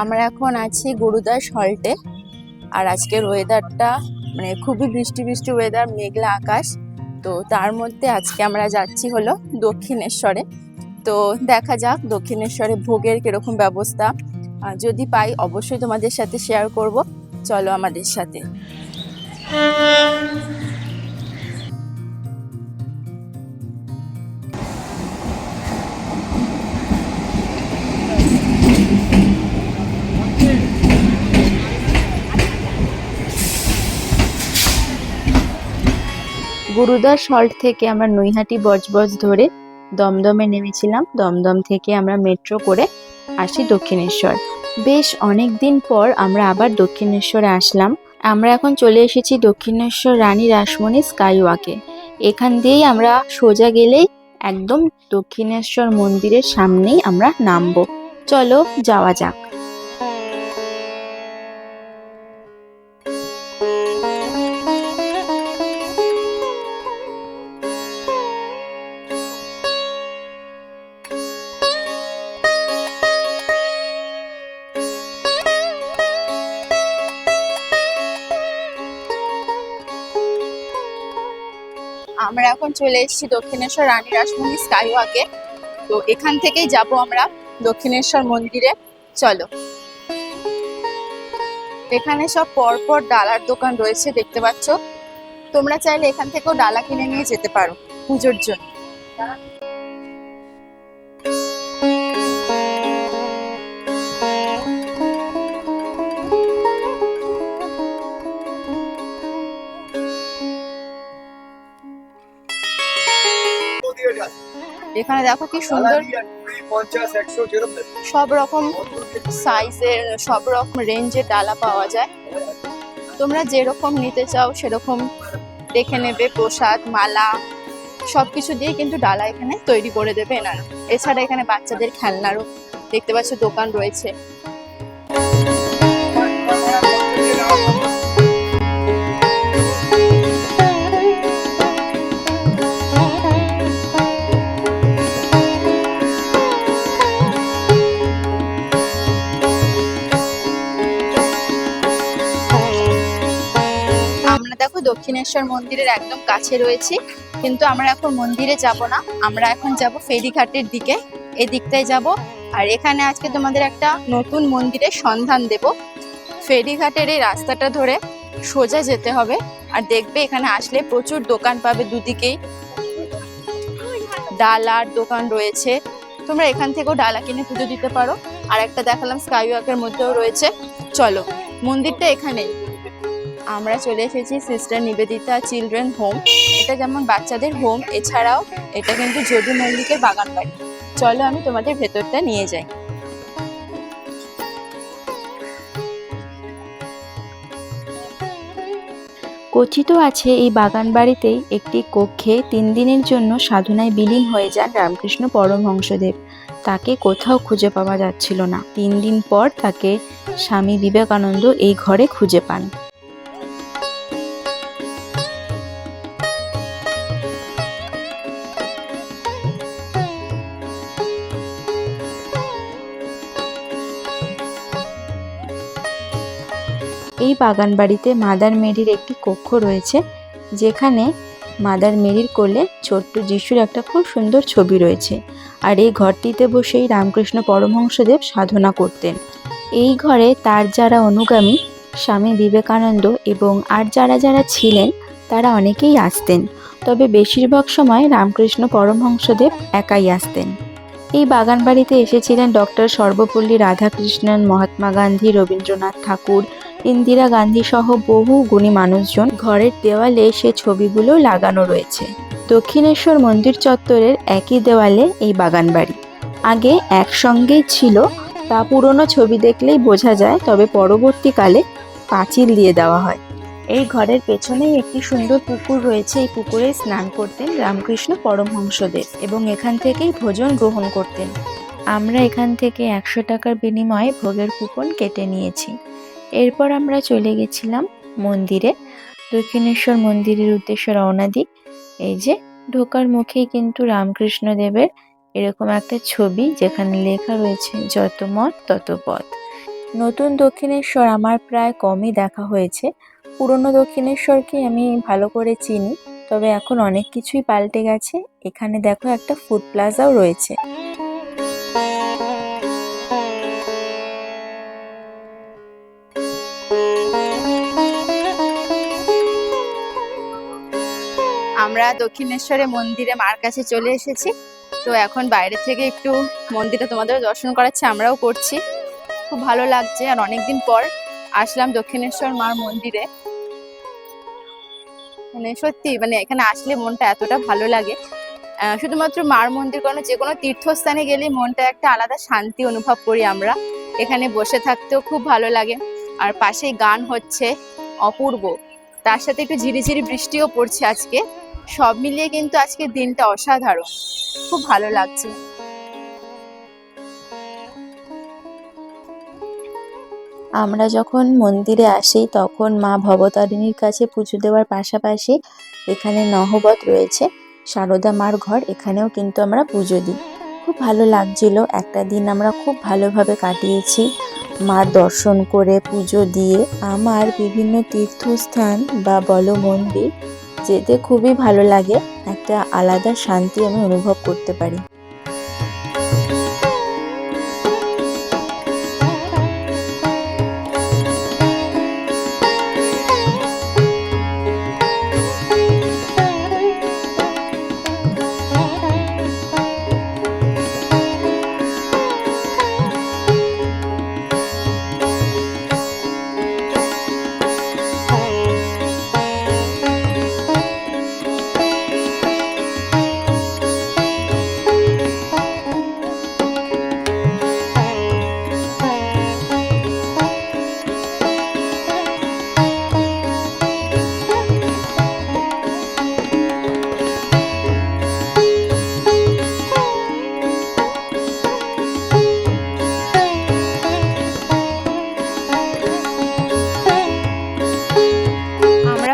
আমরা এখন আছি গুরুদাস হল্টে। আর আজকের ওয়েদারটা মানে খুবই বৃষ্টি বৃষ্টি ওয়েদার, মেঘলা আকাশ। তো তার মধ্যে আজকে আমরা যাচ্ছি হলো দক্ষিণেশ্বরে। তো দেখা যাক দক্ষিণেশ্বরে ভোগের কিরকম ব্যবস্থা। যদি পাই অবশ্যই তোমাদের সাথে শেয়ার করব। চলো আমাদের সাথে। গুরুদাস হল্ট থেকে আমরা নৈহাটি বজবজ ধরে দমদমে নেমেছিলাম। দমদম থেকে আমরা মেট্রো করে আসি দক্ষিণেশ্বর। বেশ অনেক দিন পর আমরা আবার দক্ষিণেশ্বরে আসলাম। আমরা এখন চলে এসেছি দক্ষিণেশ্বর রানী রাসমণি স্কাইওয়াকে। এখান দিয়েই আমরা সোজা গেলেই একদম দক্ষিণেশ্বর মন্দিরের সামনেই আমরা নামবো। চলো যাওয়া যাক। আমরা এখন চলে এসেছি দক্ষিণেশ্বর রানী রাসমণি স্কাইওয়াকে। তো এখান থেকেই যাব আমরা দক্ষিণেশ্বর মন্দিরে। চলো। এখানে সব পরপর ডালার দোকান রয়েছে, দেখতে পাচ্ছ। তোমরা চাইলে এখান থেকেও ডালা কিনে নিয়ে যেতে পারো পুজোর জন্য। এখানে দেখো কি সুন্দর সব রকম সাইজের, সব রকম রেঞ্জের ডালা পাওয়া যায়। তোমরা যেরকম নিতে চাও সেরকম দেখে নেবে। প্রসাদ, মালা সবকিছু দিয়ে কিন্তু ডালা এখানে তৈরি করে দেবে এনারা। এছাড়া এখানে বাচ্চাদের খেলনারও দেখতে পাচ্ছ দোকান রয়েছে। আমরা দেখো দক্ষিণেশ্বর মন্দিরের একদম কাছে রয়েছি, কিন্তু আমরা এখন মন্দিরে যাব না। আমরা এখন যাব ফেরিঘাটের দিকে, এই দিকটায় যাব। আর এখানে আজকে তোমাদের একটা নতুন মন্দিরের সন্ধান দেব। ফেরিঘাটের এই রাস্তাটা ধরে সোজা যেতে হবে। আর দেখবে এখানে আসলে প্রচুর দোকান পাবে, দুদিকেই ডালার দোকান রয়েছে। তোমরা এখান থেকেও ডালা কিনে পুজো দিতে পারো। আর একটা দেখালাম স্কাইওয়াকের মধ্যেও রয়েছে। চলো, মন্দিরটা এখানেই। আমরা চলে এসেছি সিস্টার নিবেদিতা চিলড্রেন হোম। এটা যেমন বাচ্চাদের হোম, এছাড়াও এটা কিন্তু যদু মল্লিকের বাগান বাড়ি। চলো আমি তোমাদের ভেতরটা নিয়ে যাই। কথিত আছে এই বাগান বাড়িতেই একটি কক্ষে 3 দিনের জন্য সাধনায় বিলীন হয়ে যান রামকৃষ্ণ পরমহংসদেব। তাকে কোথাও খুঁজে পাওয়া যাচ্ছিল না। 3 দিন পর তাকে স্বামী বিবেকানন্দ এই ঘরে খুঁজে পান। এই বাগান বাড়িতে মাদার মেরির একটি কক্ষ রয়েছে, যেখানে মাদার মেরির কোলে ছোট্ট যিশুর একটা খুব সুন্দর ছবি রয়েছে। আর এই ঘরটিতে বসেই রামকৃষ্ণ পরমহংসদেব সাধনা করতেন। এই ঘরে তার যারা অনুগামী, স্বামী বিবেকানন্দ এবং আর যারা যারা ছিলেন তারা অনেকেই আসতেন। তবে বেশিরভাগ সময় রামকৃষ্ণ পরমহংসদেব একাই আসতেন। এই বাগান বাড়িতে এসেছিলেন ডক্টর সর্বপল্লী রাধাকৃষ্ণন, মহাত্মা গান্ধী, রবীন্দ্রনাথ ঠাকুর, ইন্দিরা গান্ধী সহ বহু গুণী মানুষজন। ঘরের দেওয়ালে সে ছবিগুলো লাগানো রয়েছে। দক্ষিণেশ্বর মন্দির চত্বরের একই দেওয়ালে এই বাগান বাড়ি। আগে একসঙ্গেই ছিল, তা পুরনো ছবি দেখলেই বোঝা যায়। তবে পরবর্তীকালে পাঁচিল দিয়ে দেওয়া হয়। এই ঘরের পেছনেই একটি সুন্দর পুকুর রয়েছে। এই পুকুরে স্নান করতেন রামকৃষ্ণ পরমহংসদেব এবং এখান থেকেই ভোজন গ্রহণ করতেন। আমরা এখান থেকে 100 টাকার বিনিময়ে ভোগের কুপন কেটে নিয়েছি। এরপর আমরা চলে গেছিলাম মন্দিরে। দক্ষিণেশ্বর মন্দিরের উদ্দেশ্যে রওনা দিই। এই যে ঢোকার মুখেই কিন্তু রামকৃষ্ণ দেবের এরকম একটা ছবি, যেখানে লেখা রয়েছে যত মত তত পথ। নতুন দক্ষিণেশ্বর আমার প্রায় কমই দেখা হয়েছে। পুরনো দক্ষিণেশ্বরকে আমি ভালো করে চিনি, তবে এখন অনেক কিছুই পাল্টে গেছে। এখানে দেখো একটা ফুড প্লাজাও রয়েছে। আমরা দক্ষিণেশ্বরে মন্দিরে মার কাছে চলে এসেছি। তো এখন বাইরে থেকে একটু মন্দিরটা তোমাদের দর্শন করাচ্ছে, আমরাও করছি। খুব ভালো লাগছে, আর অনেকদিন পর আসলাম দক্ষিণেশ্বর মার মন্দিরে। মানে সত্যি মানে এখানে আসলে মনটা এতটা ভালো লাগে। শুধুমাত্র মার মন্দির কোনো যে কোনো তীর্থস্থানে গেলে মনটা একটা আলাদা শান্তি অনুভব করি আমরা। এখানে বসে থাকতেও খুব ভালো লাগে, আর পাশেই গান হচ্ছে অপূর্ব, তার সাথে একটু ঝিরিঝিরি বৃষ্টিও পড়ছে আজকে। সব মিলিয়ে কিন্তু আজকের দিনটা অসাধারণ, খুব ভালো লাগছে। আমরা যখন মন্দিরে আসি তখন মা ভবতারিণীর কাছে পুজো দেওয়ার পাশাপাশি এখানে নহবত রয়েছে, সারদা মার ঘর, এখানেও কিন্তু আমরা পুজো দিই। খুব ভালো লাগছিল, একটা দিন আমরা খুব ভালোভাবে কাটিয়েছি মার দর্শন করে পুজো দিয়ে। আমার বিভিন্ন তীর্থস্থান বা বলো মন্দির যেতে খুবই ভালো লাগে, একটা আলাদা শান্তি আমি অনুভব করতে পারি।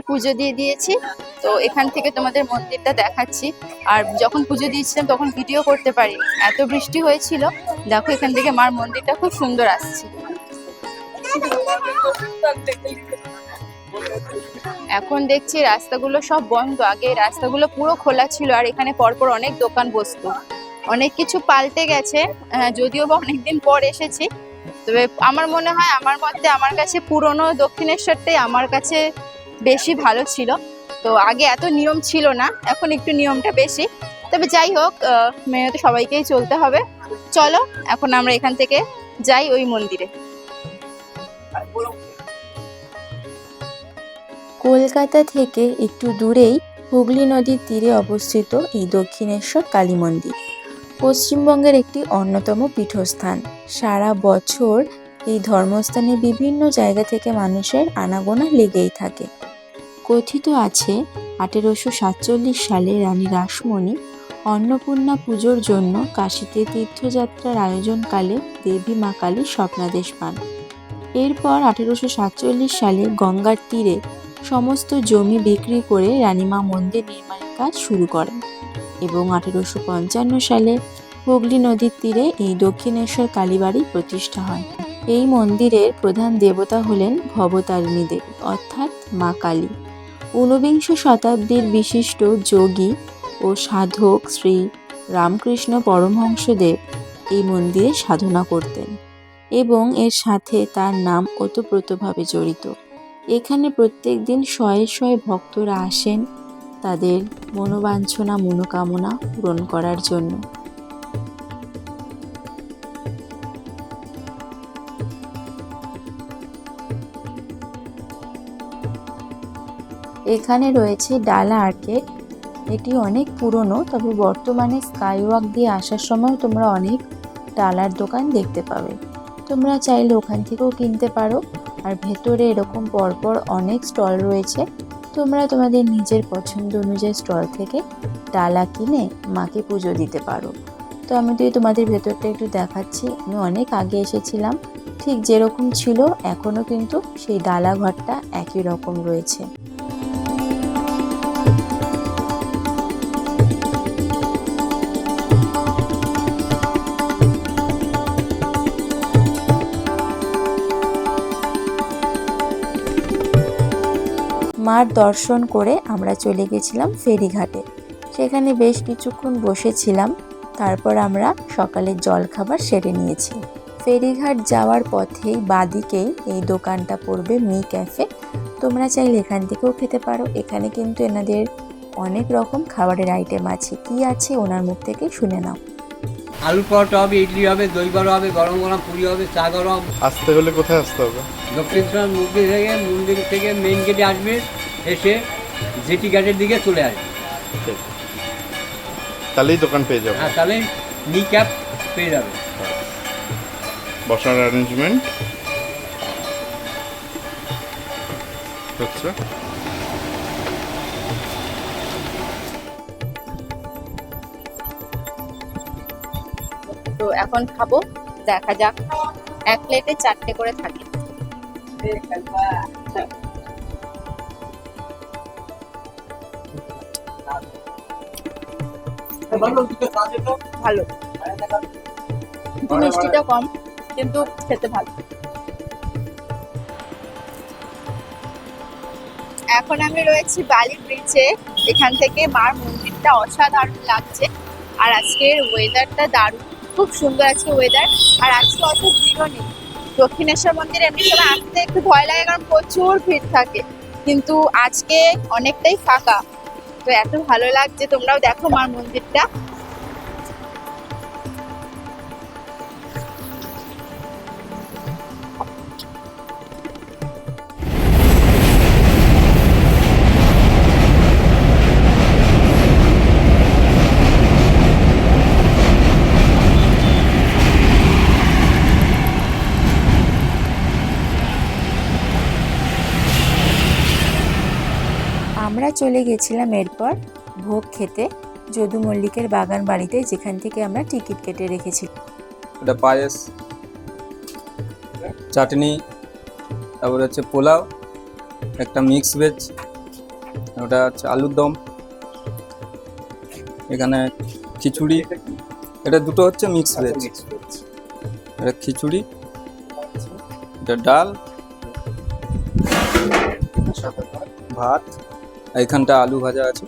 পুজো দিয়ে দিয়েছি, তো এখান থেকে তোমাদের মন্দিরটা দেখাচ্ছি। আর যখন পুজো দিয়েছিলাম তখন ভিডিও করতে পারি, এত বৃষ্টি হয়েছিল। দেখো এখান থেকে মার মন্দিরটা খুব সুন্দর আসছে। এখন দেখছি রাস্তাগুলো সব বন্ধ, আগে রাস্তাগুলো পুরো খোলা ছিল, আর এখানে পরপর অনেক দোকান বসতো। অনেক কিছু পাল্টে গেছে, যদিও বা অনেকদিন পর এসেছি। তবে আমার মনে হয়, আমার মতে, আমার কাছে পুরনো দক্ষিণেশ্বরটাই আমার কাছে বেশি ভালো ছিল। তো আগে এত নিয়ম ছিল না, এখন একটু নিয়মটা বেশি। তবে যাই হোক, মেনে তো সবাইকেই চলতে হবে। চলো এখন আমরা এখান থেকে যাই ওই মন্দিরে। কলকাতা থেকে একটু দূরেই হুগলি নদীর তীরে অবস্থিত এই দক্ষিণেশ্বর কালী মন্দির পশ্চিমবঙ্গের একটি অন্যতম পীঠস্থান। সারা বছর এই ধর্মস্থানে বিভিন্ন জায়গা থেকে মানুষের আনাগোনা লেগেই থাকে। কথিত আছে 1847 সালে রানী রাসমণি অন্নপূর্ণা পুজোর জন্য কাশীতে তীর্থযাত্রার আয়োজনকালে দেবী মা কালী স্বপ্নাদেশ পান। এরপর 1847 সালে গঙ্গার তীরে সমস্ত জমি বিক্রি করে রানীমা মন্দির নির্মাণের কাজ শুরু করেন এবং 1855 সালে হুগলি নদীর তীরে এই দক্ষিণেশ্বর কালীবাড়ি প্রতিষ্ঠা হয়। এই মন্দিরের প্রধান দেবতা হলেন ভবতারিণী দেবী অর্থাৎ মা কালী। 19বিংশ শতাব্দীর বিশিষ্ট যোগী ও সাধক শ্রী রামকৃষ্ণ পরমহংসদেব এই মন্দিরে সাধনা করতেন এবং এর সাথে তার নাম ওতপ্রোতভাবে জড়িত। এখানে প্রত্যেক দিন শয়ে শয়ে ভক্তরা আসেন তাদের মনোবাঞ্ছনা মনোকামনা পূরণ করার জন্য। এখানে রয়েছে ডালা আর্কেড, এটি অনেক পুরনো, তবে বর্তমানে স্কাইওয়াক দিয়ে আসার সময় তোমরা অনেক ডালার দোকান দেখতে পাবে। তোমরা চাইলে ওখান থেকেও কিনতে পারো। আর ভেতরে এরকম পরপর অনেক স্টল রয়েছে, তোমরা তোমাদের নিজের পছন্দ অনুযায়ী স্টল থেকে ডালা কিনে মাকে পুজো দিতে পারো। তো আমি তোমাদের ভেতরটা একটু দেখাচ্ছি। আমি অনেক আগে এসেছিলাম, ঠিক যেরকম ছিল এখনও কিন্তু সেই ডালা ঘরটা একই রকম রয়েছে। মার দর্শন করে আমরা চলে গেছিলাম ফেরিঘাটে। সেখানে বেশ কিছুক্ষণ বসেছিলাম, তারপর আমরা সকালের জলখাবার সেরে নিয়েছি। ফেরিঘাট যাওয়ার পথেই বাদিকেই এই দোকানটা পড়বে মি ক্যাফে। তোমরা চাইলে এখান থেকেও খেতে পারো। এখানে কিন্তু এনাদের অনেক রকম খাবারের আইটেম আছে। কি আছে ওনার মুখ থেকে শুনে নাও। আলু পরোটা হবে, ইডলি হবে, দই বড়া হবে, গরম গরম পুরি হবে, চা গরম। আসতে হলে কোথায় আসতে হবে? দক্ষিণেশ্বর মন্দির থেকে মেইন গেটে আসবে, এসে জেটি ঘাটের দিকে চলে আসবে। ঠিক, তাহলেই দোকান পেয়ে যাবে। হ্যাঁ, তাহলে নি ক্যাপ পেয়ে যাবে। বসার অ্যারেঞ্জমেন্ট হচ্ছে। তো এখন খাবো, দেখা যাক। এক প্লেটে 4টে করে থাকে। ভালো, একটু মিষ্টিটা কম, কিন্তু খেতে ভালো। এখন আমি রয়েছি বালি ব্রিজে। এখান থেকে মার মন্দিরটা অসাধারণ লাগছে। আর আজকের ওয়েদারটা দারুণ, খুব সুন্দর আজকে ওয়েদার। আর আজকে অত ভিড়ও নেই। দক্ষিণেশ্বর মন্দিরে এমনি সময় আসতে একটু ভয় লাগে, কারণ প্রচুর ভিড় থাকে, কিন্তু আজকে অনেকটাই ফাঁকা। তো এত ভালো লাগছে, তোমরাও দেখো মার মন্দিরটা। আমরা চলে গেছিলাম এরপর ভোগ খেতে যদু মল্লিকের বাগান বাড়িতে, যেখান থেকে আমরা টিকিট কেটে রেখেছি। এটা পায়েস, চাটনি, তারপরে হচ্ছে পোলাও, একটা মিক্স ভেজ, ওটা হচ্ছে আলুর দম, এখানে খিচুড়ি, এটা দুটো হচ্ছে মিক্স ভেজ, এটা খিচুড়ি, এটা ডাল, ভাত, এইখানটা আলু ভাজা আছে।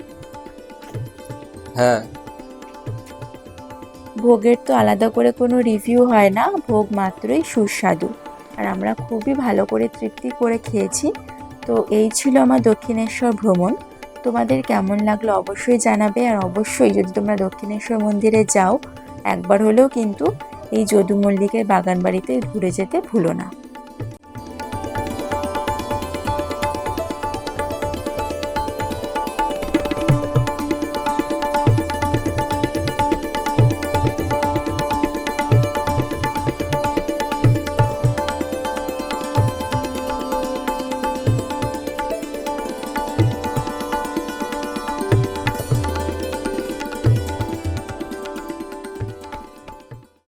হ্যাঁ, ভোগের তো আলাদা করে কোনো রিভিউ হয় না, ভোগ মাত্রই সুস্বাদু। আর আমরা খুবই ভালো করে তৃপ্তি করে খেয়েছি। তো এই ছিল আমার দক্ষিণেশ্বর ভ্রমণ। তোমাদের কেমন লাগলো অবশ্যই জানাবে। আর অবশ্যই যদি তোমরা দক্ষিণেশ্বর মন্দিরে যাও, একবার হলেও কিন্তু এই যদু মল্লিকের বাগান বাড়িতে ঘুরে যেতে ভুলো না।